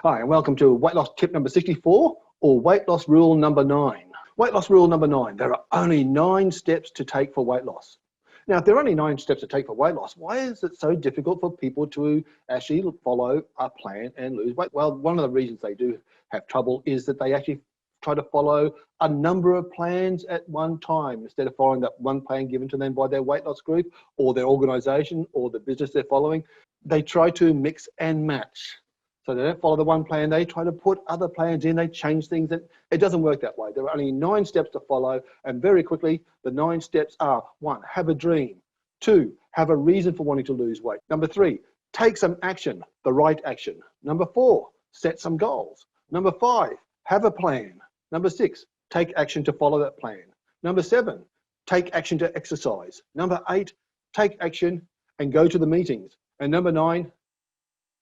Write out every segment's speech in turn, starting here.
Hi, and welcome to weight loss tip number 64, or weight loss rule number 9. Weight loss rule number 9. There are only 9 steps to take for weight loss. Now, if there are only 9 steps to take for weight loss, why is it so difficult for people to actually follow a plan and lose weight? Well, one of the reasons they do have trouble is that they actually try to follow a number of plans at one time instead of following that one plan given to them by their weight loss group or their organization or the business they're following. They try to mix and match. So they don't follow the one plan, they try to put other plans in, they change things. It doesn't work that way. There are only 9 steps to follow, and very quickly, the 9 steps are: 1, have a dream. 2, have a reason for wanting to lose weight. Number 3, take some action, the right action. Number 4, set some goals. Number 5, have a plan. Number 6, take action to follow that plan. Number 7, take action to exercise. Number 8, take action and go to the meetings. And number 9,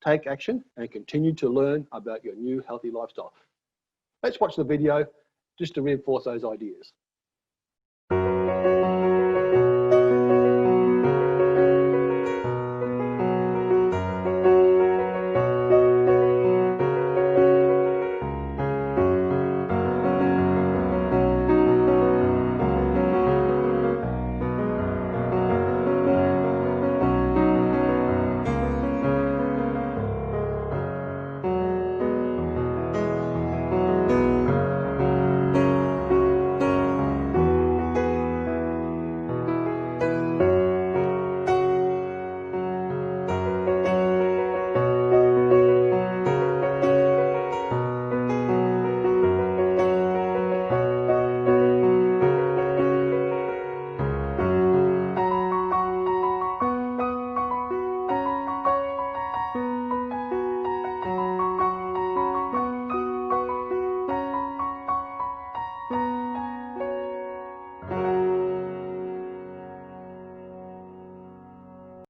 take action and continue to learn about your new healthy lifestyle. Let's watch the video just to reinforce those ideas.